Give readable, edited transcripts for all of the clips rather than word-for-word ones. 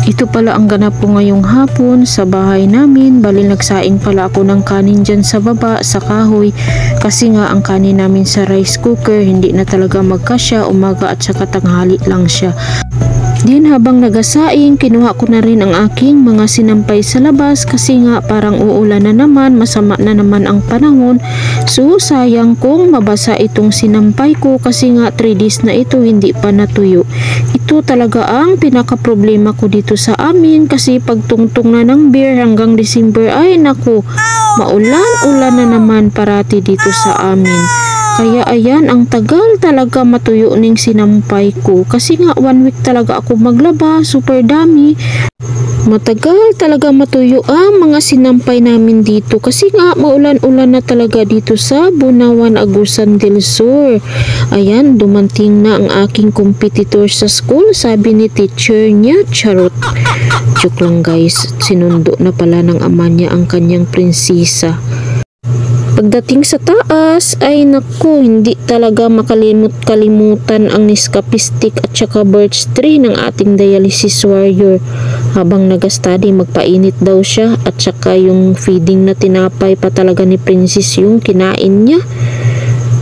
Ito pala ang ganap po ngayong hapon sa bahay namin. Bali nagsaing pala ako ng kanin dyan sa baba sa kahoy kasi nga ang kanin namin sa rice cooker hindi na talaga magkasya, umaga at saka tanghali lang siya. Din habang nagasaing, kinuha ko na rin ang aking mga sinampay sa labas kasi nga parang uulan na naman, masama na naman ang panahon. So sayang kung mabasa itong sinampay ko kasi nga 3 days na ito hindi pa natuyo. Ito talaga ang pinaka problema ko dito sa amin kasi pagtungtong na ng beer hanggang December ay naku, maulan-ulan na naman parati dito sa amin. Kaya ayan, ang tagal talaga matuyo ning sinampay ko kasi nga 1 week talaga ako maglaba, super dami. Matagal talaga matuyo ang mga sinampay namin dito kasi nga maulan-ulan na talaga dito sa Bunawan, Agusan del Sur. Ayan, dumating na ang aking competitor sa school, sabi ni teacher niya, charot. Joke lang guys, sinundo na pala ng ama niya ang kanyang prinsesa. Pagdating sa taas ay naku, hindi talaga makalimut-kalimutan ang Nescafe stick at saka birch tree ng ating dialysis warrior. Habang nag-study, magpainit daw siya at saka yung feeding na tinapay pa talaga ni Princess yung kinain niya.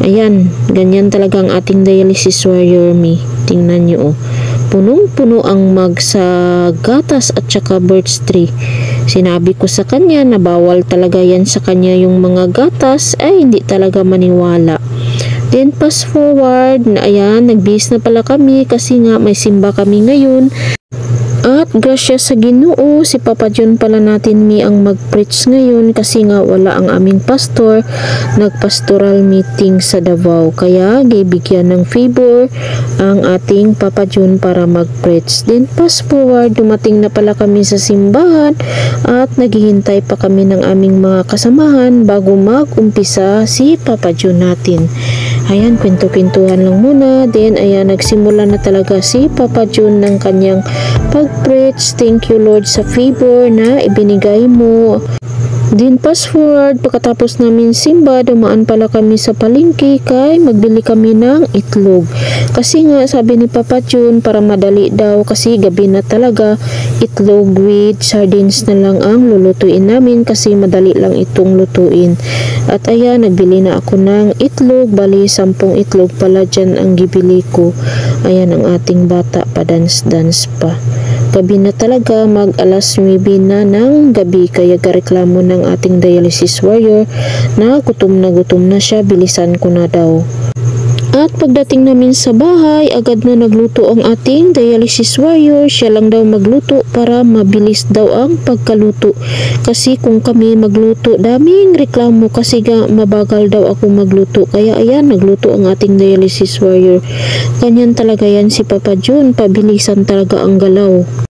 Ayan, ganyan talaga ang ating dialysis warrior me. Tingnan nyo oh. Punong-puno ang mug sa gatas at saka birch tree. Sinabi ko sa kanya na bawal talaga yan sa kanya yung mga gatas, ay hindi talaga maniwala. Then fast forward, na ayan, nagbihis na pala kami kasi nga may simba kami ngayon. At grasya sa Ginoo, si Papa John pala natin ang mag-preach ngayon kasi nga wala ang aming pastor, nagpastoral meeting sa Davao. Kaya gibigyan ng favor ang ating Papa John para mag-preach. Then fast forward, dumating na pala kami sa simbahan at naghihintay pa kami ng aming mga kasamahan bago mag-umpisa si Papa John natin. Ayan, kwento-kwentuhan lang muna. Then ayan, nagsimula na talaga si Papa John ng kanyang pag-preach. Thank you Lord sa favor na ibinigay mo. Then fast forward, pagkatapos namin simba, dumaan pala kami sa palengke kay magbili kami ng itlog. Kasi nga sabi ni Papa John para madali daw kasi gabi na talaga, itlog with sardines na lang ang lulutuin namin kasi madali lang itong lutuin. At ayan, nagbili na ako ng itlog, bali 10 itlog pala dyan ang gibili ko. Ayan ang ating bata, pa-dance-dance pa. Gabi na talaga, mag alas 9 na ng gabi kaya gareklamo ng ating dialysis warrior na gutom na siya, bilisan ko na daw. At pagdating namin sa bahay, agad na nagluto ang ating dialysis warrior. Siya lang daw magluto para mabilis daw ang pagkaluto. Kasi kung kami magluto, daming reklamo kasi mabagal daw ako magluto. Kaya ayan, nagluto ang ating dialysis warrior. Ganyan talaga yan si Papa John, pabilisan talaga ang galaw.